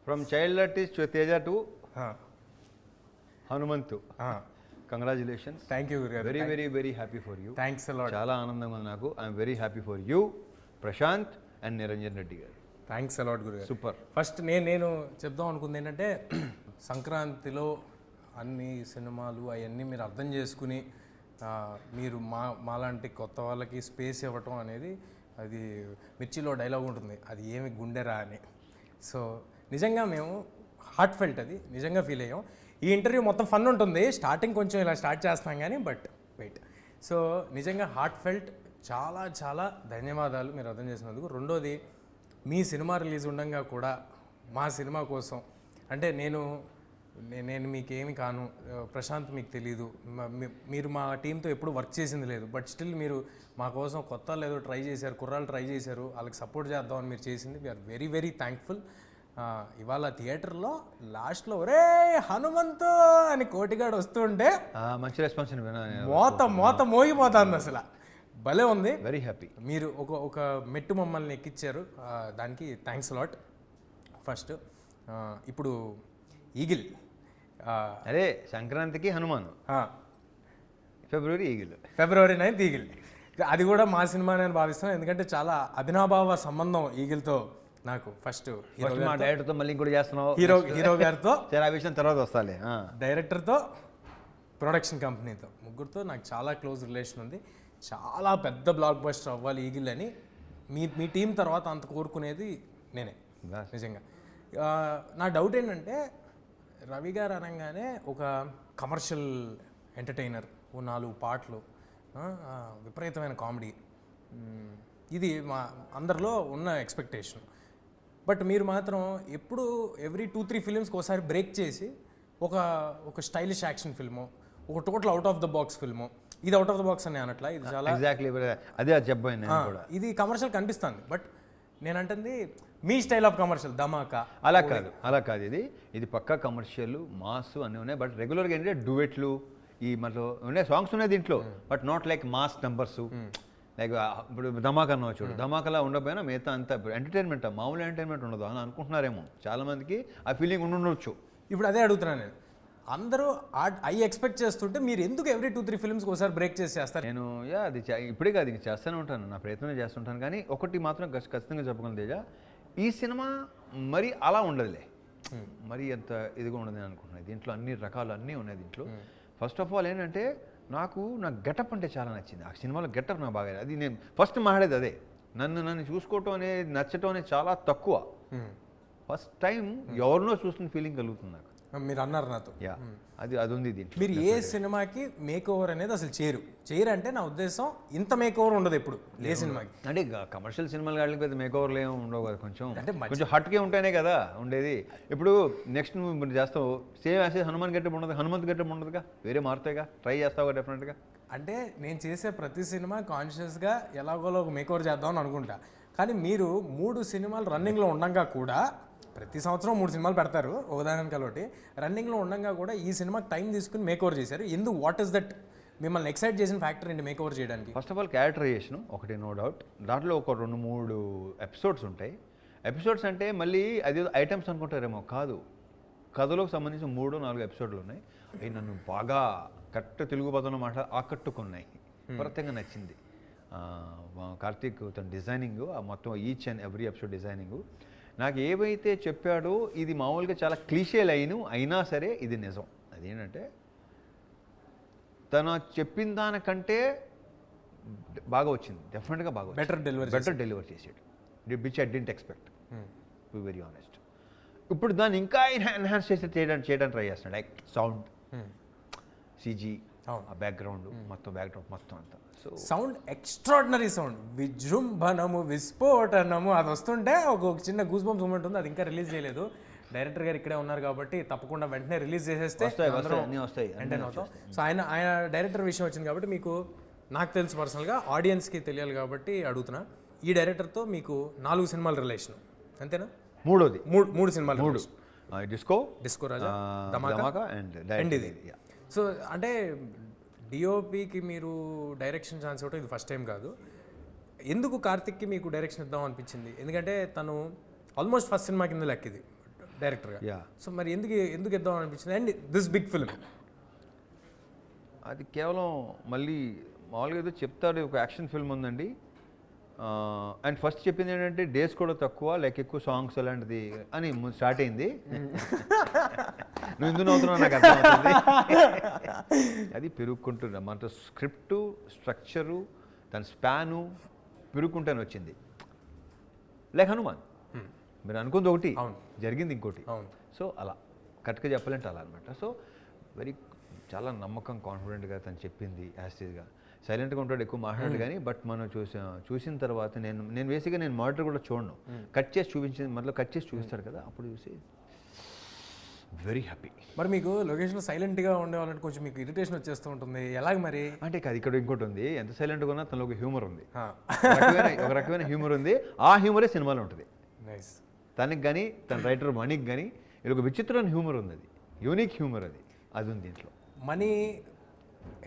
From child artist Teja to Hanumanthu. Congratulations. Thank you గురుగారు. Very very very happy for you. Thanks a lot. చాలా ఆనందంగా ఉంది నాకు. I'm very happy for you Prashanth and Niranjan Reddy గారు. Thanks a lot గురుగారు. Super. First నేను చెప్దాం అనుకుంది ఏంటంటే సంక్రాంతిలో అన్ని సినిమాలు అవన్నీ మీరు అర్థం చేసుకుని మీరు మాలాంటి కొత్త వాళ్ళకి స్పేస్ ఇవ్వటం అనేది, అది మిర్చిలో డైలాగ్ ఉంటుంది, అది ఏమి గుండెరా అని. సో నిజంగా మేము హార్ట్ ఫెల్ట్, అది నిజంగా ఫీల్ అయ్యాం. ఈ ఇంటర్వ్యూ మొత్తం ఫన్ ఉంటుంది, స్టార్టింగ్ కొంచెం ఇలా స్టార్ట్ చేస్తాం కానీ బట్ వెయిట్. సో నిజంగా హార్ట్ ఫెల్ట్. చాలా చాలా ధన్యవాదాలు మీరు అర్థం చేసినందుకు. రెండోది, మీ సినిమా రిలీజ్ ఉండగా కూడా మా సినిమా కోసం, అంటే నేను మీకేమి కాను, ప్రశాంత్ మీకు తెలీదు, మీరు మా టీంతో ఎప్పుడు వర్క్ చేసింది లేదు, బట్ స్టిల్ మీరు మా కోసం కొత్త లేదో ట్రై చేశారు, కుర్రాళ్ళు ట్రై చేశారు, వాళ్ళకి సపోర్ట్ చేద్దామని మీరు చేసింది. We are very very thankful. ఇవాళ థియేటర్లో లాస్ట్లో ఒరే హనుమంతు అని కోటిగాడు వస్తుంటే మంచి రెస్పాన్స్ మోత మోగిపోతుంది అసలు. భలే ఉంది. Very happy. మీరు ఒక మెట్టు మమ్మల్ని ఎక్కించారు, దానికి థ్యాంక్స్ లాట్. ఫస్ట్ ఇప్పుడు ఈగిల్, అదే సంక్రాంతికి హనుమాన్, ఫిబ్రవరి 9th ఈగిల్. అది కూడా మా సినిమా నేను భావిస్తున్నాను, ఎందుకంటే చాలా అభినాభావ సంబంధం ఈగిల్తో నాకు. ఫస్ట్ మా డైరెక్టర్తో మళ్ళీ ఇంకోటి చేస్తున్నావు, హీరో గారితో విషయం తర్వాత వస్తాలే, డైరెక్టర్తో, ప్రొడక్షన్ కంపెనీతో, ముగ్గురితో నాకు చాలా క్లోజ్ రిలేషన్ ఉంది. చాలా పెద్ద బ్లాక్ బస్టర్ అవ్వాలి ఈగిల్ అని మీ టీం తర్వాత అంత కోరుకునేది నేనే నిజంగా. నా డౌట్ ఏంటంటే, రవి గారు అనగానే ఒక కమర్షియల్ ఎంటర్టైనర్, ఓ 4 పాటలు, విపరీతమైన కామెడీ, ఇది మా అందరిలో ఉన్న ఎక్స్పెక్టేషన్. బట్ మీరు మాత్రం ఎప్పుడు ఎవ్రీ 2-3 ఫిలిమ్స్కి ఒకసారి బ్రేక్ చేసి ఒక స్టైలిష్ యాక్షన్ ఫిల్ము, ఒక total out of the box film. ఇది అవుట్ ఆఫ్ ద బాక్స్ అని అనట్లా, ఇది చాలా ఎగ్జాక్ట్లీ అదే చెప్పాను నేను కూడా. ఇది కమర్షియల్ కనిపిస్తుంది, బట్ నేను అంటుంది మీ స్టైల్ ఆఫ్ కమర్షియల్ ధమాకా. అలా కాదు, ఇది పక్కా కమర్షియల్ మాస్ అన్నీ ఉన్నాయి. బట్ రెగ్యులర్గా ఏంటంటే డ్యూయెట్లు, ఈ మళ్ళీ ఉన్నాయి సాంగ్స్ ఉన్నాయి దీంట్లో, but not like mass numbers. Like ఇప్పుడు ధమాకా అన్న చూడు, ధమాకాలా ఉండకపోయినా మిగతా అంతా ఎంటర్టైన్మెంట్, మామూలు ఎంటర్టైన్మెంట్ ఉండదు అని అనుకుంటున్నారేమో చాలామందికి, ఆ ఫీలింగ్ ఉండొచ్చు. ఇప్పుడు అదే అడుగుతున్నాను నేను, అందరూ ఎక్స్పెక్ట్ చేస్తుంటే మీరు ఎందుకు ఎవ్రీ 2-3 ఫిల్మ్స్కి ఒకసారి బ్రేక్ చేసి చేస్తారు? నేను అది ఇప్పుడే కాదు, ఇంక చేస్తూనే ఉంటాను, నా ప్రయత్నం చేస్తుంటాను. కానీ ఒకటి మాత్రం ఖచ్చితంగా చెప్పగలను తేజ, ఈ సినిమా మరి అలా ఉండదులే, మరి అంత ఇదిగా ఉండదు నేను అనుకుంటున్నాను. దీంట్లో అన్ని రకాలు అన్నీ ఉన్నాయి దీంట్లో. ఫస్ట్ ఆఫ్ ఆల్ ఏంటంటే, నాకు గెటప్ అంటే చాలా నచ్చింది. ఆ సినిమాలో గెటప్ నాకు బాగా, అది నేను ఫస్ట్ మాట్లాడేది అదే. నన్ను చూసుకోవటం అనేది, నచ్చటం అనేది చాలా తక్కువ. ఫస్ట్ టైం ఎవరినో చూస్తున్న ఫీలింగ్ కలుగుతుంది నాకు. మీరు అన్నారు నాతో, అది ఉంది దీంట్లో. మీరు ఏ సినిమాకి మేక్ ఓవర్ అనేది అసలు చేయరు అంటే నా ఉద్దేశం, ఇంత మేక్ ఓవర్ ఉండదు ఎప్పుడు ఏ సినిమాకి. అంటే కమర్షియల్ సినిమాలు కావడానికి పెద్ద మేక్ ఓవర్లు ఏమి ఉండవు కదా, కొంచెం హట్కే ఉంటేనే కదా ఉండేది. ఇప్పుడు నెక్స్ట్ నువ్వు చేస్తావు సేమ్ యాజ్ హనుమాన్ గెటప్ ఉండదు, హనుమంత్ గెటప్ ఉండదుగా, వేరే మారుతాయిగా, ట్రై చేస్తావుగా డెఫినెట్గా. అంటే నేను చేసే ప్రతి సినిమా కాన్షియస్గా ఎలాగోలో ఒక మేక్ ఓవర్ చేద్దామని అనుకుంటా. కానీ మీరు 3 సినిమాలు రన్నింగ్లో ఉండగా కూడా, ప్రతి సంవత్సరం 3 సినిమాలు పెడతారు ఉదాహరణకి, కాబట్టి రన్నింగ్లో ఉండగా కూడా ఈ సినిమాకి టైం తీసుకుని మేక్ ఓవర్ చేశారు. ఎందుకు, వాట్ ఈస్ దట్ మిమ్మల్ని ఎక్సైట్ చేసిన ఫ్యాక్టర్ ఏంటి మేక్ ఓవర్ చేయడానికి? ఫస్ట్ ఆఫ్ ఆల్ క్యారెక్టరైజేషన్ ఒకటి, నో డౌట్. దాంట్లో ఒక 2-3 ఎపిసోడ్స్ ఉంటాయి. ఎపిసోడ్స్ అంటే మళ్ళీ అది ఐటమ్స్ అనుకుంటారేమో, కాదు, కథలోకి సంబంధించిన 3-4 ఎపిసోడ్లు ఉన్నాయి. అవి నన్ను బాగా తెలుగు పదంలో ఆకట్టుకున్నాయి, విపరీతంగా నచ్చింది. కార్తీక్ తన డిజైనింగ్, ఆ మొత్తం each and every episode designing నాకు ఏవైతే చెప్పాడో, ఇది మామూలుగా చాలా క్లీషే లైన్ అయినా సరే ఇది నిజం. అదేంటంటే, తను చెప్పిన దానికంటే బాగా వచ్చింది, డెఫినెట్గా బాగా, బెటర్ డెలివర్ చేసాడు, which I didn't expect, to very honest. ఇప్పుడు దాన్ని ఇంకా ఎన్హాన్స్ చేయడానికి ట్రై చేస్తున్నాడు. లైక్ సౌండ్, సిజీ, ఆ బ్యాక్గ్రౌండ్ మొత్తం అంతా. సో సౌండ్ ఎక్స్ట్రాడినరీ సౌండ్, విజృంభణము, విస్ఫోటనము, అది వస్తుంటే ఒక చిన్న గూస్ బంప్స్ మూమెంట్ ఉంది. అది ఇంకా రిలీజ్ చేయలేదు, డైరెక్టర్ గారు ఇక్కడే ఉన్నారు కాబట్టి తప్పకుండా వెంటనే రిలీజ్ చేసేస్తే ఎంటర్టైన్ అవుతాం. సో ఆయన డైరెక్టర్ విషయం వచ్చింది కాబట్టి, మీకు నాకు తెలుసు పర్సనల్గా, ఆడియన్స్కి తెలియాలి కాబట్టి అడుగుతున్నా. ఈ డైరెక్టర్తో మీకు 4 సినిమాల రిలేషన్, అంతేనా? మూడోది, 3 సినిమాలు, డిస్కో రాజా, ధమాకా అండ్ ఇది. సో అంటే డిఓపికి మీరు డైరెక్షన్ ఛాన్స్ ఇవ్వటం ఇది ఫస్ట్ టైం కాదు. ఎందుకు కార్తిక్కి మీకు డైరెక్షన్ ఇద్దాం అనిపించింది? ఎందుకంటే తను ఆల్మోస్ట్ ఫస్ట్ సినిమా కింద లెక్క ఇది, డైరెక్టర్గా. యా, సో మరి ఎందుకు ఇద్దాం అనిపించింది అండ్ దిస్ బిగ్ ఫిల్మ్? అది కేవలం మళ్ళీ మామూలుగా ఏదో చెప్తాడు, ఒక యాక్షన్ ఫిల్మ్ ఉందండి. అండ్ ఫస్ట్ చెప్పింది ఏంటంటే డేస్ కూడా తక్కువ, లైక్ ఎక్కువ సాంగ్స్ అలాంటిది అని స్టార్ట్ అయింది. నువ్వు ఎందుకు నవ్వుతున్నావు నాకు అర్థమవుతుంది. అది పెరుగుకుంటున్నా మన స్క్రిప్టు, స్ట్రక్చరు, దాని స్పాను పెరుగుకుంటానే వచ్చింది. లైక్ హనుమాన్, మీరు అనుకుంది ఒకటి, జరిగింది ఇంకోటి. సో అలా కరెక్ట్గా చెప్పాలంటే అలా అనమాట. సో వెరీ చాలా నమ్మకం, కాన్ఫిడెంట్గా తను చెప్పింది యాస్టీజ్గా. సైలెంట్గా ఉంటాడు, ఎక్కువ మాట్లాడు కానీ, బట్ మనం చూసిన తర్వాత నేను బేసిక్గా నేను మానిటర్ కూడా చూడను, కట్ చేసి చూపించింది, మళ్ళీ కట్ చేసి చూపిస్తాడు కదా, అప్పుడు చూసి వెరీ హ్యాపీ. మరి మీకు లొకేషన్లో సైలెంట్గా ఉండేవాళ్ళంటే కొంచెం మీకు ఇరిటేషన్ వచ్చేస్తూ ఉంటుంది, ఎలాగ మరి? అంటే కాదు, ఇక్కడ ఇంకోటి ఉంది, ఎంత సైలెంట్గా ఉన్నా తనలో ఒక హ్యూమర్ ఉంది, ఒక రకమైన హ్యూమర్ ఉంది. ఆ హ్యూమరే సినిమాలో ఉంటుంది. నైస్. తనకి కానీ తన రైటర్ మనీకి కానీ ఇది ఒక విచిత్రమైన హ్యూమర్ ఉంది, అది యూనిక్ హ్యూమర్, అది ఉంది దీంట్లో. మనీ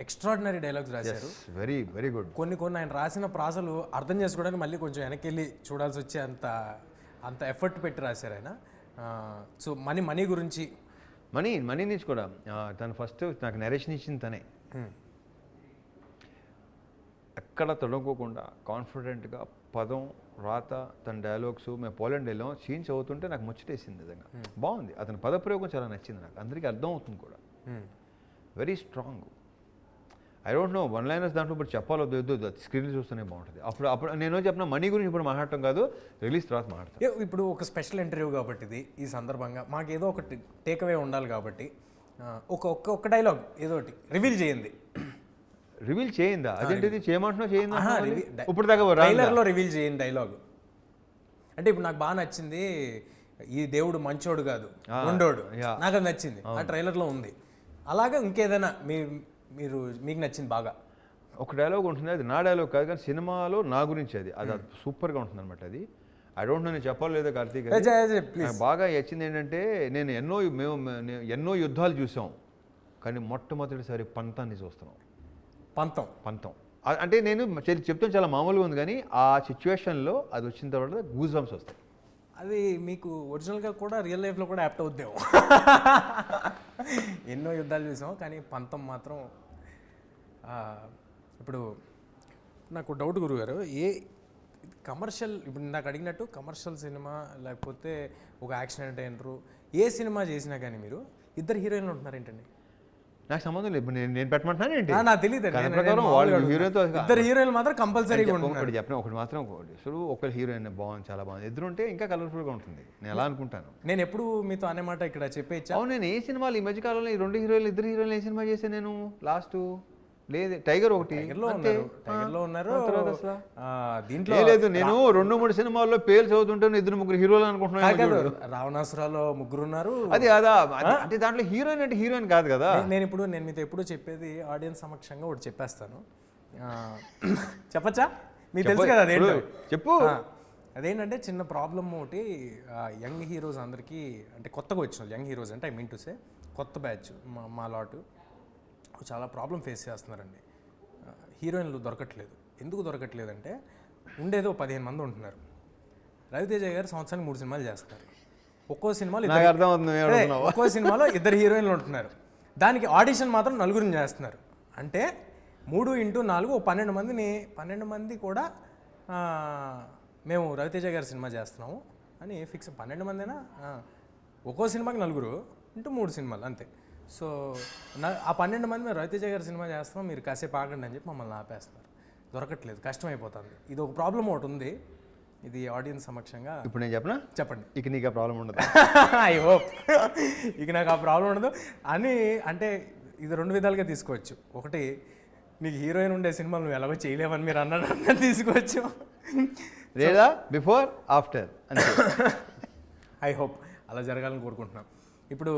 ఎక్స్ట్రాడినరీ డైలాగ్స్ రాశారు, వెరీ వెరీ గుడ్. కొన్ని ఆయన రాసిన ప్రాసలు అర్థం చేసుకోవడానికి మళ్ళీ కొంచెం వెనక్కి వెళ్ళి చూడాల్సి వచ్చే అంత ఎఫర్ట్ పెట్టి రాశారు ఆయన. సో మనీ గురించి, మనీ నుంచి కూడా తను ఫస్ట్ నాకు నరేషన్ ఇచ్చింది తనే. ఎక్కడ తొడగకుండా కాన్ఫిడెంట్గా పదం రాత తన డైలాగ్స్. మేము పోలాండ్ వెళ్ళాం, సీన్స్ అవుతుంటే నాకు ముచ్చటేసింది నిజంగా, బాగుంది. అతని పదప్రయోగం చాలా నచ్చింది నాకు, అందరికీ అర్థం అవుతుంది కూడా, very strong. I don't know one liners దాంట్లో ఇప్పుడు చెప్పాలో వద్దు, స్క్రీన్లో చూస్తూనే బాగుంటుంది. అప్పుడు నేను చెప్పిన మనీ గురించి ఇప్పుడు మాట్లాడటం కాదు, రిలీజ్ తర్వాత మాట్లాడతాను. ఇప్పుడు ఒక స్పెషల్ ఇంటర్వ్యూ కాబట్టి ఇది, ఈ సందర్భంగా మాకు ఏదో ఒకటి టేక్అవే ఉండాలి కాబట్టి ఒక డైలాగ్ ఏదో ఒకటి రివీల్ చేయండి. రివీల్ చేయిందా? అదేంటిది చేయమంటున్నా చేయిందా? ఇప్పుడు దాకా ట్రైలర్లో రివీల్ చేయండి డైలాగ్. అంటే ఇప్పుడు నాకు బాగా నచ్చింది, ఈ దేవుడు మంచోడు కాదు ఉండోడు, నాకు అది నచ్చింది, ఆ ట్రైలర్లో ఉంది. అలాగా ఇంకేదైనా మీకు నచ్చింది బాగా? ఒక డైలాగ్ ఉంటుంది, అది నా డైలాగ్ కాదు కానీ సినిమాలో నా గురించి అది సూపర్గా ఉంటుంది అనమాట. అది ఐ డోంట్ నో, నేను చెప్పాలి లేదా కార్తీక్, నాకు బాగా నచ్చింది ఏంటంటే, మేము ఎన్నో యుద్ధాలు చూసాం కానీ మొట్టమొదటిసారి పంతాన్ని చూస్తున్నాం. పంతం అంటే నేను చెప్తాను చాలా మామూలుగా ఉంది కానీ ఆ సిచ్యువేషన్లో అది వచ్చిన తర్వాత గూస్ బంప్స్ వస్తాయి. అది మీకు ఒరిజినల్గా కూడా రియల్ లైఫ్లో కూడా యాప్ట్ అవుద్దేమో. ఎన్నో యుద్ధాలు చూసాం కానీ పంతం మాత్రం. ఇప్పుడు నాకు డౌట్ గురుగారు, కమర్షియల్, ఇప్పుడు నాకు అడిగినట్టు కమర్షియల్ సినిమా లేకపోతే ఒక యాక్షన్ ఎంటర్టైనరు ఏ సినిమా చేసినా కానీ మీరు ఇద్దరు హీరోయిన్లు ఉంటున్నారు ఏంటండి? నాకు సంబంధం లేదు, నేను పెట్టమంటున్నాను ఏంటి, నాకు తెలియదు. ఇద్దరు హీరోయిన్లు మాత్రం కంపల్సరీగా ఒకటి చెప్పిన, ఒకటి మాత్రం ఒకరు హీరోయిన్ బాగుంది, చాలా బాగుంది, ఇద్దరు ఉంటే ఇంకా కలర్ఫుల్గా ఉంటుంది, నేను ఎలా అనుకుంటాను. నేను ఎప్పుడు మీతో అనే మాట ఇక్కడ చెప్పేచ్చా? అవును, నేను ఏ సినిమాలు ఈ మధ్యకాలంలో ఈ రెండు హీరోయిన్లు, ఇద్దరు హీరోయిన్లు ఏ సినిమా చేశాను నేను లాస్ట్? లేదు, టైగర్ ఒకటి, టైగర్లో ఉన్నారు. దీంట్లో లేదు, నేను 2-3 సినిమాల్లో పేరు చదువుతుంటాను, 2-3 హీరోలు అనుకుంటున్నాను. రావణాసురాలో 3 ఉన్నారు. అది అదా అంటే దాంట్లో హీరోయిన్ అంటే హీరోయిన్ కాదు కదా. నేను మీతో ఎప్పుడు చెప్పేది ఆడియన్స్ సమక్షంగా ఒకటి చెప్పేస్తాను, చెప్పచ్చా? మీకు తెలుసు కదా అదేంటో. చెప్పు. అదేంటంటే చిన్న ప్రాబ్లమ్ ఒకటి, యంగ్ హీరోస్ అందరికీ, అంటే కొత్తగా వచ్చిన యంగ్ హీరోస్ అంటే ఐ మీన్ టు సే కొత్త బ్యాచ్ మా లాటు చాలా ప్రాబ్లం ఫేస్ చేస్తున్నారండి. హీరోయిన్లు దొరకట్లేదు. ఎందుకు దొరకట్లేదంటే ఉండేదో 15 మంది ఉంటున్నారు. రవితేజ గారు సంవత్సరానికి 3 సినిమాలు చేస్తారు. ఒక్కో సినిమాలో 2 హీరోయిన్లు ఉంటున్నారు. దానికి ఆడిషన్ మాత్రం 4 చేస్తున్నారు. అంటే 3x4 12 మంది కూడా మేము రవితేజ గారి సినిమా చేస్తున్నాము అని ఫిక్స్. 12 మందినా, ఒక్కో సినిమాకి 4 ఇంటూ 3 సినిమాలు అంతే. సో ఆ 12 మంది మేము రవితేజ గారి సినిమా చేస్తున్నాం, మీరు కాసేపు ఆగండి అని చెప్పి మమ్మల్ని ఆపేస్తున్నారు. దొరకట్లేదు, కష్టమైపోతుంది. ఇది ఒక ప్రాబ్లం ఒకటి ఉంది, ఇది ఆడియన్స్ సమక్షంగా. ఇప్పుడు నేను చెప్పండి, ఇక నీకు ఆ ప్రాబ్లం ఉండదు. ఐ హోప్ ఇక నాకు ఆ ప్రాబ్లం ఉండదు అని. అంటే ఇది 2 విధాలుగా తీసుకోవచ్చు. ఒకటి, నీకు హీరోయిన్ ఉండే సినిమాలు నువ్వు ఎలాగో చేయలేవని మీరు అన్న తీసుకోవచ్చు, లేదా బిఫోర్ ఆఫ్టర్. ఐ హోప్ అలా జరగాలని కోరుకుంటున్నాం. ఇప్పుడు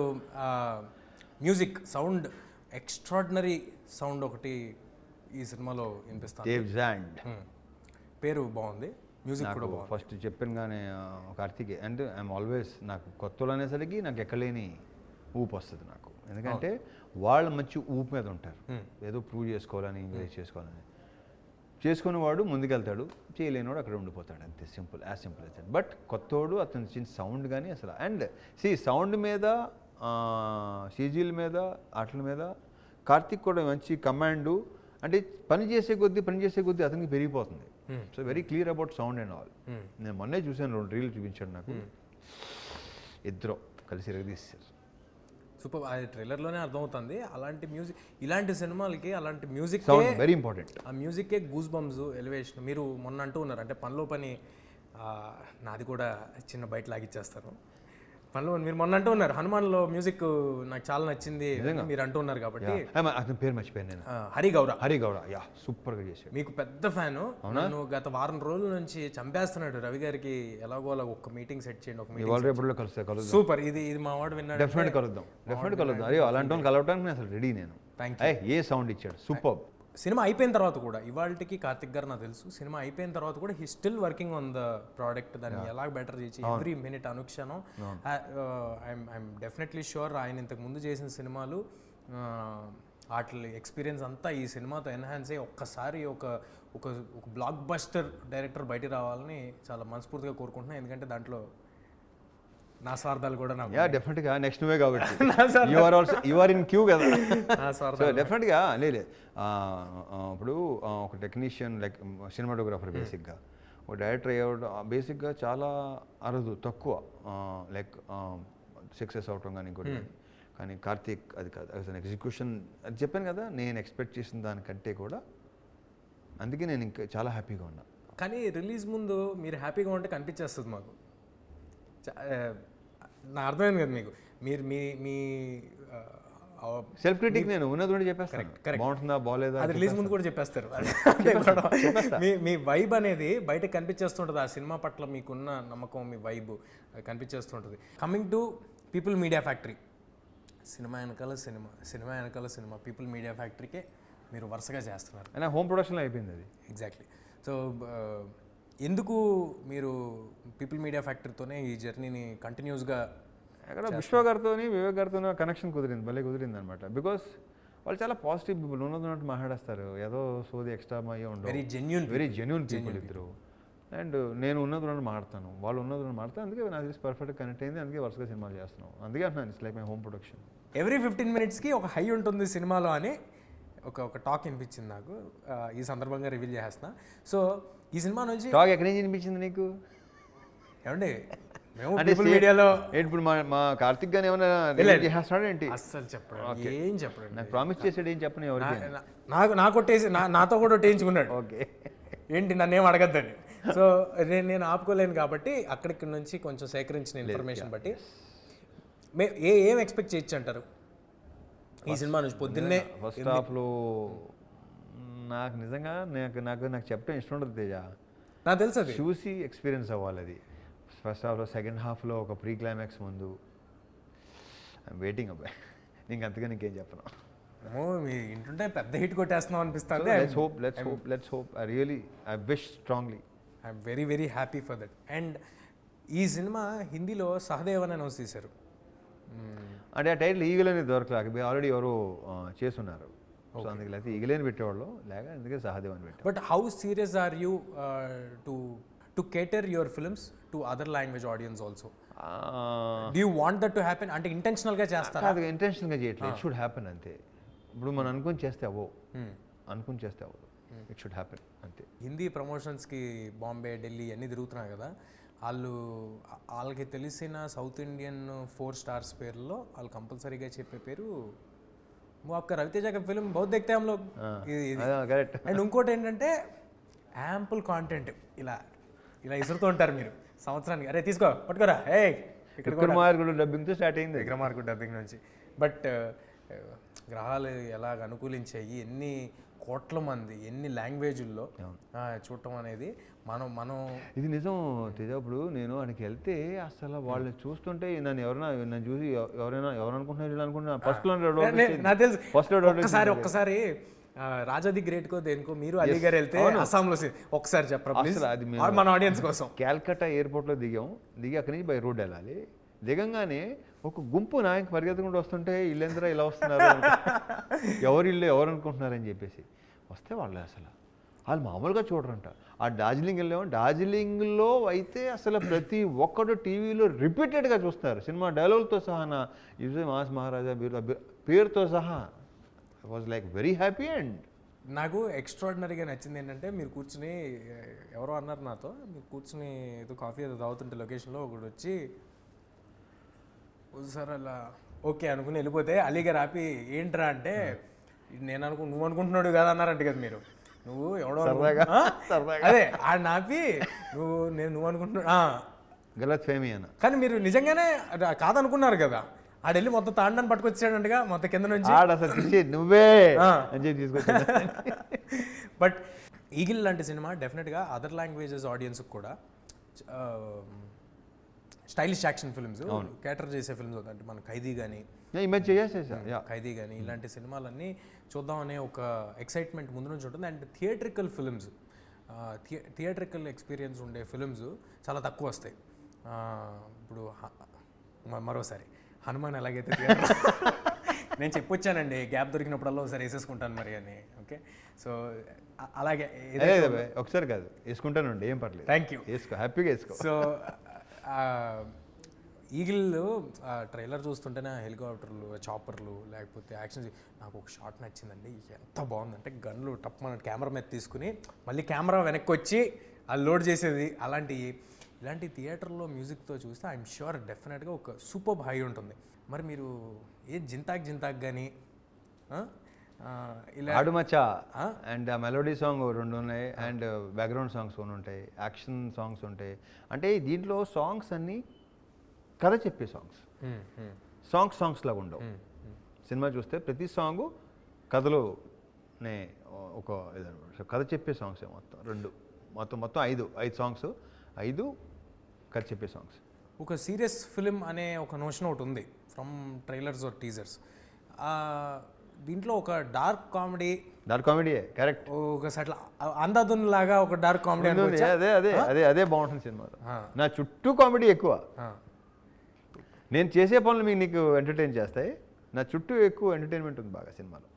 మ్యూజిక్ సౌండ్, ఎక్స్ట్రాడినరీ సౌండ్ ఒకటి ఈ సినిమాలో వినిపిస్తాను. పేరు బాగుంది, మ్యూజిక్ కూడా బాగుంది. ఫస్ట్ చెప్పాను కానీ కార్తీక్, అండ్ ఐఎమ్ ఆల్వేస్, నాకు కొత్తలు అనేసరికి నాకు ఎక్కలేని ఊపు వస్తుంది నాకు. ఎందుకంటే వాళ్ళు మంచి ఊపు మీద ఉంటారు, ఏదో ప్రూవ్ చేసుకోవాలని, ఎంకరేజ్ చేసుకోవాలని. చేసుకునేవాడు ముందుకెళ్తాడు, చేయలేనివాడు అక్కడ ఉండిపోతాడు, అంతే. Simple, as simple as that. But కొత్తోడు అతను చిన్న సౌండ్ కానీ అసలు, అండ్ సౌండ్ మీద, సీజీల మీద, ఆటల మీద కార్తిక్ కూడా మంచి కమాండు. అంటే పని చేసే కొద్దీ అతనికి పెరిగిపోతుంది. So very clear about sound and all. నేను మొన్నే చూసాను, 2 రీల్ చూపించాడు నాకు, ఇద్దరు కలిసి ఎరగదీశారు. సూపర్. అది ట్రైలర్లోనే అర్థమవుతుంది. అలాంటి మ్యూజిక్, ఇలాంటి సినిమాలకి అలాంటి మ్యూజిక్, సౌండ్ వెరీ ఇంపార్టెంట్. ఆ మ్యూజిక్కే గూస్ బంప్స్, ఎలివేషన్. మీరు మొన్న అంటూ ఉన్నారు, అంటే పనిలో పని, నాది కూడా చిన్న బయట లాగిచ్చేస్తాను. పనిలో మీరు మొన్న అంటూ ఉన్నారు, హనుమాన్లో మ్యూజిక్ నాకు చాలా నచ్చింది మీరు అంటూ ఉన్నారు కాబట్టి. అతని పేరు మర్చిపోయాను నేను. హరి గౌర, యా, సూపర్గా చేశాడు. మీకు పెద్ద ఫ్యాను. నన్ను గత వారం రోజుల నుంచి చంపేస్తున్నాడు. రవి గారికి ఎలాగో అలా ఒక మీటింగ్ సెట్ చేయండి, ఒక మీటింగ్. రేపటిలో కలుద్దాం. సూపర్. ఇది మా వాడు విన్నాడు. డెఫినెట్ కలుద్దాం. అయ్యో, అలాంటి వాళ్ళు కలవడానికి నేను అసలు రెడీ. నేను ఏ సౌండ్ ఇచ్చాడు, సూపర్. సినిమా అయిపోయిన తర్వాత కూడా, ఇవాళకి కార్తిక్ గారు నాకు తెలుసు, సినిమా అయిపోయిన తర్వాత కూడా he still working on the product. దాన్ని ఎలా బెటర్ చేసి every minute, Anukshanam. I'm definitely sure ఆయన ఇంతకు ముందు చేసిన సినిమాలు, వాటి ఎక్స్పీరియన్స్ అంతా ఈ సినిమాతో ఎన్హాన్స్ అయ్యి ఒక్కసారి ఒక ఒక బ్లాక్ బస్టర్ డైరెక్టర్ బయటికి రావాలని చాలా మనస్ఫూర్తిగా కోరుకుంటున్నాను. ఎందుకంటే దాంట్లో నా స్వార్థాలు కూడా నాకు. డెఫినెట్గా నెక్స్ట్ నువ్వే కాబట్టి యు ఆర్ ఇన్ క్యూ కదా. సో డెఫినెట్గా లేదు. ఇప్పుడు ఒక టెక్నీషియన్, లైక్ సినిమాటోగ్రాఫర్, బేసిక్గా ఒక డైరెక్టర్ అయ్యేవాడు బేసిక్గా చాలా అరుదు, తక్కువ, లైక్ సక్సెస్ అవటం కానీ ఇంకోటి. కానీ కార్తీక్ అది కాదు, అసలు ఎగ్జిక్యూషన్, అది చెప్పాను కదా, నేను ఎక్స్పెక్ట్ చేసిన దానికంటే కూడా. అందుకే నేను ఇంకా చాలా హ్యాపీగా ఉన్నా. కానీ రిలీజ్ ముందు మీరు హ్యాపీగా ఉంటే కనిపించేస్తుంది మాకు. నా అర్థమైంది కదా మీకు. మీరు మీ సెల్ఫ్ క్రిటిక్ నేను ఉన్నది చెప్పేస్తాను, బాగుంటుందా బాగోలేదా, అది రిలీజ్ ముందు కూడా చెప్పేస్తారు. మీ వైబ్ అనేది బయటకు కనిపించేస్తుంటుంది. ఆ సినిమా పట్ల మీకున్న నమ్మకం, మీ వైబ్ కనిపించేస్తుంటుంది. Coming to People Media Factory, cinema వెనకాల సినిమా పీపుల్ మీడియా ఫ్యాక్టరీకే మీరు వరుసగా చేస్తున్నారు. అయినా హోమ్ ప్రొడక్షన్లో అయిపోయింది అది. ఎగ్జాక్ట్లీ. సో ఎందుకు మీరు పీపుల్ మీడియా ఫ్యాక్టరీతోనే ఈ జర్నీని కంటిన్యూస్గా? అక్కడ విశ్వ గారితో, వివేక్ గారితో కనెక్షన్ భలే కుదిరింది అనమాట. బికాస్ వాళ్ళు చాలా పాజిటివ్ పీపుల్, ఉన్నట్టు మాట్లాడేస్తారు, ఏదో సోది ఎక్స్ట్రా అయ్యే ఉండవు. వెరీ జెన్యూన్ పీపుల్ ఇద్దరు. అండ్ నేను ఉన్నట్టు మాట్లాడతాను, వాళ్ళు ఉన్నట్టు మాట్లాడతాను. అందుకే నాకు తెలిసి పర్ఫెక్ట్గా కనెక్ట్ అయింది. అందుకే వరుసగా సినిమాలు చేస్తున్నాం. అందుకే అంటున్నాను, it's like my home production. Every 15 minutesకి ఒక హై ఉంటుంది సినిమాలో అని ఒక టాక్ వినిపించింది నాకు. ఈ సందర్భంగా రివీల్ చేస్తున్నా. సో ఈ సినిమా నుంచి టాక్ ఎక్కడి నుంచి వినిపించింది నీకు? ఏమండి, మేము పీపుల్ మీడియాలో ఇప్పుడు మా కార్తిక్ గాని ఏమైనా చేస్తాడు ఏంటి? అస్సలు చెప్పడం, ఏం చెప్పడం. నాకు ప్రామిస్ చేసాడు, ఏం చెప్పను ఎవరికి. నాకు కొట్టేసి నాతో కూడా కొట్టేయించుకున్నాడు. ఓకే, ఏంటి నన్ను ఏం అడగద్దండి. సో నేను ఆపుకోలేను కాబట్టి అక్కడికి నుంచి కొంచెం సేకరించిన ఇన్ఫర్మేషన్ బట్టి ఏం ఎక్స్పెక్ట్ చేయొచ్చు అంటారు ఈ సినిమా నుంచి? పొద్దున్నే ఫస్ట్ హాఫ్లో నాకు నిజంగా నాకు చెప్పడం ఇష్టం ఉండదు తేజ. నాకు తెలుసు, అది చూసి ఎక్స్పీరియన్స్ అవ్వాలి. అది ఫస్ట్ హాఫ్లో, సెకండ్ హాఫ్లో ఒక ప్రీ క్లైమాక్స్ ముందు ఐఎమ్ వెయిటింగ్ అబ్బాయి. ఇంకంతగా నీకేం చెప్పను. మీ ఇంటుంటే పెద్ద హిట్ కొట్టేస్తున్నాం అనిపిస్తుంది. Let's hope. I wish strongly. I'm very very happy for that. And ఈ సినిమా హిందీలో సహదేవ్ అని అనౌన్స్ చేశారు. అంటే ఆ టైటిల్ ఈగల్ అనేది దొరకలేక ఆల్రెడీ ఎవరు చేస్తున్నారు. సో అందుకే లేకపోతే ఈగలేని పెట్టేవాళ్ళు, లేక అందుకే సహదేవ్ అని పెట్టారు. But how serious are you to cater your films to other language audience also? Do you want that to happen? అంటే ఇంటెన్షనల్గా చేస్తారా? అది ఇంటెన్షనల్గా చేయట్లేదు, ఇట్ షుడ్ హ్యాపెన్ అంతే. ఇప్పుడు మనం అనుకుని చేస్తే అవ్వదు, ఇట్ షుడ్ హ్యాపెన్ అంతే. హిందీ ప్రమోషన్స్కి బాంబే, ఢిల్లీ అన్నీ తిరుగుతున్నారు కదా, వాళ్ళకి తెలిసిన సౌత్ ఇండియన్ 4 stars పేర్లలో వాళ్ళు కంపల్సరీగా చెప్పే పేరు आपका रवितेजा का फिल्म बहुत देखते हैं हम लोग. అండ్ ఇంకోటి ఏంటంటే యాంపుల్ కాంటెంట్ ఇలా ఇసురుతూ ఉంటారు మీరు సంవత్సరానికి. అరే తీసుకో, పట్టుకోరా, విక్రమార్కుడు డబ్బింగ్తో స్టార్ట్ అయింది. విక్రమార్కుడు డబ్బింగ్ నుంచి. బట్ గ్రహాలు ఎలాగ అనుకూలించాయి, ఎన్ని కోట్ల మంది ఎన్ని లాంగ్వేజ్ల్లో చూడటం అనేది మనం ఇది నిజం తేజ. ఇప్పుడు నేను ఆయనకి వెళ్తే అసలు వాళ్ళు చూస్తుంటే నన్ను చూసి ఎవరనుకుంటున్నారు నాకు తెలుసు. ఒక్కసారి రాజాది గ్రేట్ కో దేనికో మీరు అలీ గారు వెళ్తే అస్సాంలో ఒకసారి చెప్పండి మన ఆడియన్స్ కోసం. క్యాల్కటా ఎయిర్పోర్ట్లో దిగి అక్కడి నుంచి బై రోడ్ వెళ్ళాలి. దిగంగానే ఒక గుంపు నాయకు పరిగెత్తకుండా వస్తుంటే ఇల్లేంద్రా ఇలా వస్తున్నారు, ఎవరు అనుకుంటున్నారని చెప్పేసి వస్తే వాళ్ళు అసలు వాళ్ళు మామూలుగా చూడరంట. ఆ డార్జిలింగ్ వెళ్ళాము, డార్జిలింగ్లో అయితే అసలు ప్రతి ఒక్కడు టీవీలో రిపీటెడ్గా చూస్తారు సినిమా డైలాగులతో సహా. నా యూజే మాస్ మహారాజా పేరుతో సహా. I was like very happy. And నాకు ఎక్స్ట్రాడినరీగా నచ్చింది ఏంటంటే మీరు కూర్చుని, ఎవరో అన్నారు నాతో, మీరు కూర్చుని ఏదో కాఫీ ఏదో తాగుతుంటే లొకేషన్లో ఒకడు వచ్చి సార్ అలా ఓకే అనుకుని వెళ్ళిపోతే అలీగారు ఆపి ఏంట్రా అంటే నువ్వు అనుకుంటున్నాడు కదా అన్నారంట కదా మీరు. నువ్వు ఎవడో అదే ఆడ ఆపి నువ్వు అనుకుంటున్నా గలత్ ఫేమీ అన్న. కానీ మీరు నిజంగానే కాదనుకున్నారు కదా. ఆడెళ్ళి మొత్తం తాండాన్ని పట్టుకొచ్చాడంటగా మొత్తం కింద నుంచి. నువ్వే అని చెప్పి తీసుకొచ్చాడు. బట్ ఈగిల్ లాంటి సినిమా డెఫినెట్గా అదర్ లాంగ్వేజెస్ ఆడియన్స్కి కూడా స్టైలిష్ యాక్షన్ ఫిల్మ్స్ క్యాటర్ చేసే ఫిల్మ్స్ అంటే మన ఖైదీ కానీ ఖైదీ కానీ ఇలాంటి సినిమాలన్నీ చూద్దామనే ఒక ఎక్సైట్మెంట్ ముందు నుంచి ఉంటుంది. And theatrical films, theatrical experience ఉండే ఫిల్మ్స్ చాలా తక్కువ వస్తాయి. ఇప్పుడు మరోసారి హనుమాన్ ఎలాగైతే నేను చెప్పొచ్చానండి, గ్యాప్ దొరికినప్పుడల్లా ఒకసారి వేసేసుకుంటాను మరి అని. ఓకే, సో అలాగే ఒకసారి కాదు వేసుకుంటానండి, ఏం పర్లేదు. థ్యాంక్ యూ, వేసుకో, హ్యాపీగా వేసుకో. సో ఈగిల్ ట్రైలర్ చూస్తుంటేనే హెలికాప్టర్లు, చాపర్లు, లేకపోతే యాక్షన్, నాకు ఒక షాట్ నచ్చిందండి. ఎంత బాగుందంటే గన్లు టప్ మన కెమెరా మీద తీసుకుని మళ్ళీ కెమెరా వెనక్కి వచ్చి అది లోడ్ చేసేది. ఇలాంటి థియేటర్లో మ్యూజిక్తో చూస్తే ఐఎమ్ ష్యూర్ డెఫినెట్గా ఒక సూపర్ హై ఉంటుంది. మరి మీరు జింతాక్ కానీ ఇలా ఆడుమచ్చా అండ్ ఆ మెలోడీ సాంగ్ 2 ఉన్నాయి, అండ్ బ్యాక్గ్రౌండ్ సాంగ్స్ 1 ఉంటాయి, యాక్షన్ సాంగ్స్ ఉంటాయి. అంటే దీంట్లో సాంగ్స్ అన్నీ కథ చెప్పే సాంగ్స్ లాగా ఉండవు. సినిమా చూస్తే ప్రతి సాంగు కథలోనే ఒక కథ చెప్పే సాంగ్స్ మొత్తం 5 సాంగ్స్, 5 కథ చెప్పే సాంగ్స్. ఒక సీరియస్ ఫిలిం అనే ఒక నోషన్ ఒకటి ఉంది ఫ్రమ్ ట్రైలర్స్ ఆర్ టీజర్స్. దీంట్లో ఒక డార్క్ కామెడీ కరెక్ట్, ఒక సట్ల అందాదున్ లాగా ఒక డార్క్ కామెడీ. అదే బాగుంటుంది సినిమాలో. నా చుట్టూ కామెడీ ఎక్కువ. నేను చేసే పనులు నీకు ఎంటర్టైన్ చేస్తాయి, నా చుట్టూ ఎక్కువ ఎంటర్టైన్మెంట్ ఉంది బాగా సినిమాలో.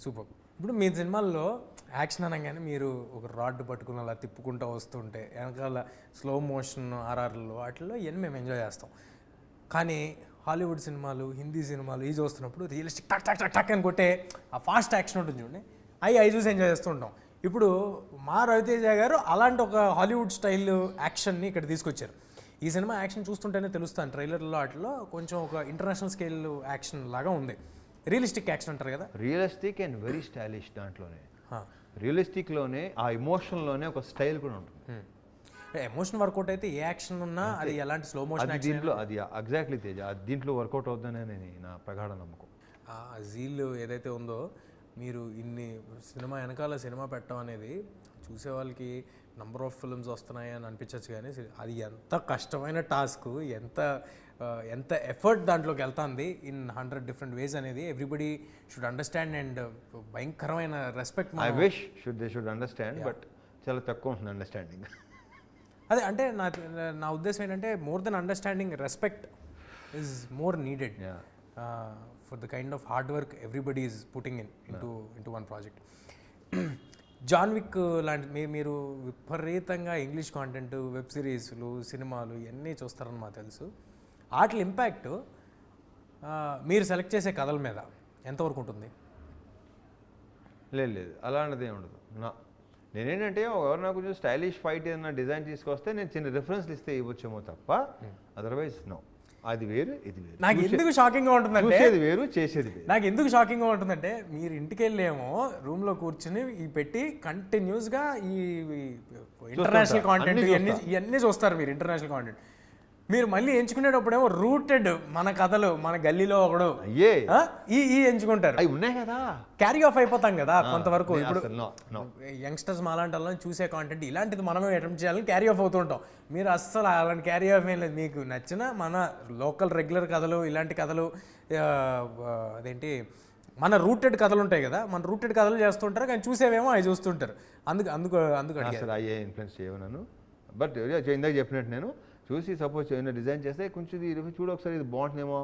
సూపర్. ఇప్పుడు మీ సినిమాల్లో యాక్షన్ అనగానే మీరు ఒక రాడ్ పట్టుకుని అలా తిప్పుకుంటూ వస్తుంటే వెనకాల స్లో మోషన్ ఆర్ఆర్లో వాటిల్లో ఇవన్నీ మేము ఎంజాయ్ చేస్తాం. కానీ హాలీవుడ్ సినిమాలు, హిందీ సినిమాలు ఇవి చూస్తున్నప్పుడు రియలిస్టిక్ టక్ టక్ టక్ టక్ అని కొట్టే ఆ ఫాస్ట్ యాక్షన్ ఉంటుంది చూడండి, అవి చూసి ఎంజాయ్ చేస్తూ ఉంటాం. ఇప్పుడు మా రవితేజ గారు అలాంటి ఒక హాలీవుడ్ స్టైల్ యాక్షన్ని ఇక్కడ తీసుకొచ్చారు. ఈ సినిమా యాక్షన్ చూస్తుంటేనే తెలుస్తాను, ట్రైలర్లో వాటిలో కొంచెం ఒక ఇంటర్నేషనల్ స్కేల్ యాక్షన్ లాగా ఉంది. రియలిస్టిక్ యాక్షన్ అంటారు కదా, రియలిస్టిక్ అండ్ వెరీ స్టైలిష్. దాంట్లోనే రియలిస్టిక్లోనే ఆ ఎమోషన్లోనే ఒక స్టైల్ కూడా ఉంటుంది. ఎమోషన్ వర్కౌట్ అయితే ఏ యాక్షన్ ఉన్నా అది ఎలాంటి స్లో మోషన్ దీంట్లో అది ఎగ్జాక్ట్లీ తేజ, దీంట్లో వర్కౌట్ అవుతుందనే నా ప్రగాఢ నమ్మకం. ఆ జీల్ ఏదైతే ఉందో, మీరు ఇన్ని సినిమా వెనకాల సినిమా పెట్టడం అనేది చూసే వాళ్ళకి నంబర్ ఆఫ్ ఫిల్మ్స్ వస్తున్నాయి అని అనిపించవచ్చు, కానీ అది ఎంత కష్టమైన టాస్క్, ఎంత ఎఫర్ట్ దాంట్లోకి వెళ్తుంది ఇన్ 100 డిఫరెంట్ వేస్ అనేది ఎవ్రీబడి షుడ్ అండర్స్టాండ్. అండ్ భయంకరమైన respect. I wish they should understand, but చాలా తక్కువ ఉంటుంది అండర్స్టాండింగ్. అదే అంటే నా ఉద్దేశం ఏంటంటే more than understanding, respect is more needed for the kind of hard work everybody is putting into one project. John Wick లాంటి మీరు విపరీతంగా ఇంగ్లీష్ కాంటెంట్, వెబ్ సిరీస్లు, సినిమాలు ఇవన్నీ చూస్తారని మాకు తెలుసు. వాటి ఇంపాక్ట్ మీరు సెలెక్ట్ చేసే కథల మీద ఎంతవరకు ఉంటుంది? లేదు అలాంటిది ఉండదు. నేనేంటంటే ఎవరు నాకు కొంచెం స్టైలిష్ ఫైట్ ఏదైనా డిజైన్ తీసుకొస్తే నేను చిన్న రిఫరెన్స్లు ఇస్తే ఇవ్వచ్చేమో తప్ప, అదర్వైజ్ నో. అది వేరు, ఇది వేరు. నాకు ఎందుకు షాకింగ్గా ఉంటుందంటే చూసేది వేరు, చేసేది వేరు. నాకు ఎందుకు షాకింగ్గా ఉంటుందంటే, మీరు ఇంటికి వెళ్ళేమో రూమ్లో కూర్చుని ఈ పెట్టి కంటిన్యూస్గా ఈ ఇంటర్నేషనల్ కాంటెంట్ ఇవన్నీ చూస్తారు మీరు. ఇంటర్నేషనల్ కాంటెంట్ మీరు మళ్ళీ ఎంచుకునేటప్పుడేమో రూటెడ్ మన కథలు, మన గల్లీలో ఒకడు ఈ ఎంచుకుంటారు. అవి ఉన్నాయి కదా, క్యారీ ఆఫ్ అయిపోతాం కదా కొంతవరకు. ఇప్పుడు యంగ్స్టర్స్ మాలాంటి వాళ్ళని చూసే కాంటెంట్ ఇలాంటిది మనమే అటెంప్ట్ చేయాలని క్యారీ ఆఫ్ అవుతుంటాం. మీరు అస్సలు అలాంటి క్యారీ ఆఫ్ ఏం లేదు. మీకు నచ్చిన మన లోకల్ రెగ్యులర్ కథలు, ఇలాంటి కథలు, అదేంటి మన రూటెడ్ కథలు ఉంటాయి కదా, మన రూటెడ్ కథలు చేస్తుంటారు, కానీ చూసేవేమో అవి చూస్తుంటారు. అందుకు అసలు అయ్యే ఇన్ఫ్లుయెన్స్ చేయను. బట్ ఇందాక చెప్పినట్టు నేను చూసి సపోజ్ ఏమైనా డిజైన్ చేస్తే కొంచెం చూడు ఒకసారి ఇది బాగుంటుందేమో,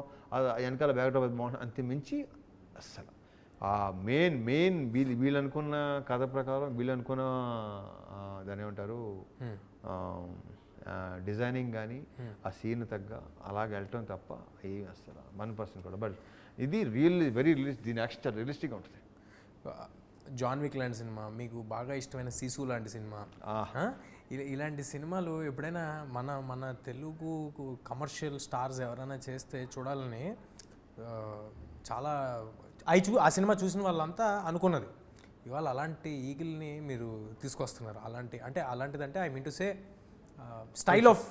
వెనకాల బ్యాక్డ్రాప్ అది బాగుంటుంది, అంతే మించి అస్సలు ఆ మెయిన్ వీళ్ళు అనుకున్న కథ ప్రకారం వీళ్ళు అనుకున్న దాని ఏమంటారు డిజైనింగ్ కానీ ఆ సీన్ తగ్గ అలాగ వెళ్ళటం తప్ప ఏం అసలు 1% కూడా. బట్ ఇది వెరీ దీని యాక్షన్ రియలిస్టిక్గా ఉంటుంది. జాన్ విక్ లాంటి సినిమా, మీకు బాగా ఇష్టమైన సీసు లాంటి సినిమా, ఇలాంటి సినిమాలు ఎప్పుడైనా మన తెలుగు కమర్షియల్ స్టార్స్ ఎవరైనా చేస్తే చూడాలని చాలా ఆ సినిమా చూసిన వాళ్ళంతా అనుకున్నది. ఇవాళ అలాంటి ఈగిల్ని మీరు తీసుకొస్తున్నారు. అలాంటిదంటే I mean to say style of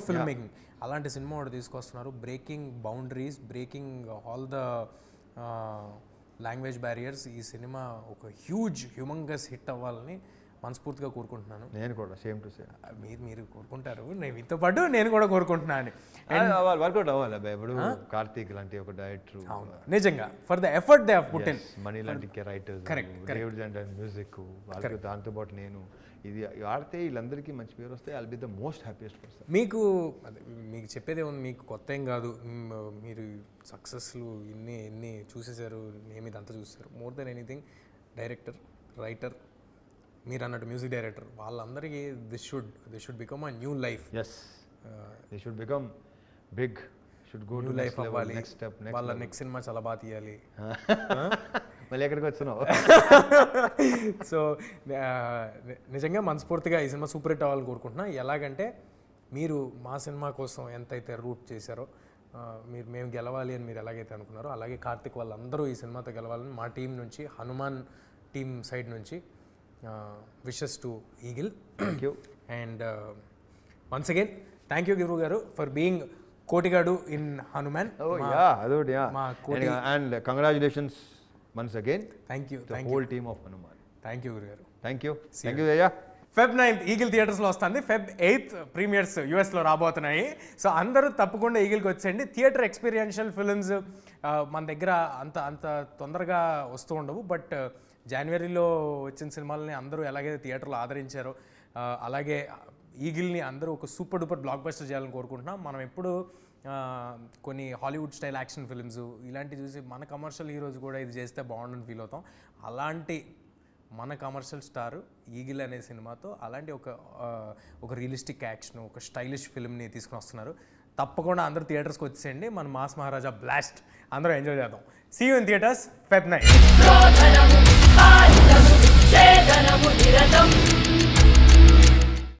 film making, అలాంటి సినిమా ఒకటి తీసుకొస్తున్నారు. Breaking boundaries, breaking all the language barriers. ఈ సినిమా ఒక హ్యూమంగస్ హిట్ అవ్వాలని మనస్ఫూర్తిగా కోరుకుంటున్నాను. నేను కూడా సేమ్ టు సేమ్. మీరు కోరుకుంటారు, మీతో పాటు నేను కూడా కోరుకుంటున్నాను. వర్కౌట్ అవ్వాలి ఇప్పుడు కార్తీక్ లాంటి ఒక డైరెక్టర్ నిజంగా for the effort they have put in, money లాంటి రైటర్స్, డేవిడ్ అండ్ మ్యూజిక్, వాళ్ళకి దాంతో పాటు నేను ఇది ఆడితే వీళ్ళందరికీ మంచి పేరు వస్తే I'll be the most happiest person. మీకు చెప్పేదే ఉంది, మీకు కొత్త ఏం కాదు. మీరు సక్సెస్లు ఎన్ని చూసేసారు, నేను ఇదంతా చూసారు. More than anything director, writer, మీరు అన్నట్టు మ్యూజిక్ డైరెక్టర్, వాళ్ళందరికీ this should become a new life. They should become big, should go to life అవ్వాలి. వాళ్ళ నెక్స్ట్ సినిమా చాలా బాగా తీయాలి. మళ్ళీ ఎక్కడికి వచ్చినావు? సో నిజంగా మనస్ఫూర్తిగా ఈ సినిమా సూపర్ హిట్ అవ్వాలని కోరుకుంటున్నా. ఎలాగంటే మీరు మా సినిమా కోసం ఎంతైతే రూట్ చేశారో, మేము గెలవాలి అని మీరు ఎలాగైతే అనుకున్నారో, అలాగే కార్తిక్ వాళ్ళందరూ ఈ సినిమాతో గెలవాలని మా టీం నుంచి, హనుమాన్ టీం సైడ్ నుంచి wishes to Eagle. Thank you. And once again thank you గురువు గారు ఫర్ బీయింగ్ కోటిగాడు in Hanuman. And congratulations once again. Thank you. The whole team of Hanuman. Thank you Guru garu. Thank you Jaya. Feb 9th eagle థియేటర్స్లో వస్తుంది. Feb 8th premieres యూఎస్లో రాబోతున్నాయి. So అందరూ తప్పకుండా ఈగిల్కి వచ్చేయండి. థియేటర్ ఎక్స్పీరియన్షియల్ ఫిల్మ్స్ మన దగ్గర అంత తొందరగా వస్తూ ఉండవు. బట్ జనవరిలో వచ్చిన సినిమాలని అందరూ ఎలాగైతే థియేటర్లో ఆదరించారో, అలాగే ఈగిల్ని అందరూ ఒక సూపర్ డూపర్ బ్లాక్ బస్టర్ చేయాలని కోరుకుంటున్నాం. మనం ఎప్పుడు కొన్ని హాలీవుడ్ స్టైల్ యాక్షన్ ఫిల్మ్స్ ఇలాంటివి చూసి మన కమర్షియల్ హీరోస్ కూడా ఇది చేస్తే బాగుండని ఫీల్ అవుతాం. అలాంటి మన కమర్షియల్ స్టార్ ఈగిల్ అనే సినిమాతో అలాంటి ఒక రియలిస్టిక్ యాక్షన్, ఒక స్టైలిష్ ఫిల్మ్ని తీసుకుని వస్తున్నారు. తప్పకుండా అందరూ థియేటర్స్కి వచ్చేయండి. మన మాస్ మహారాజా బ్లాస్ట్ అందరూ ఎంజాయ్ చేద్దాం. See you in theatres Feb 9.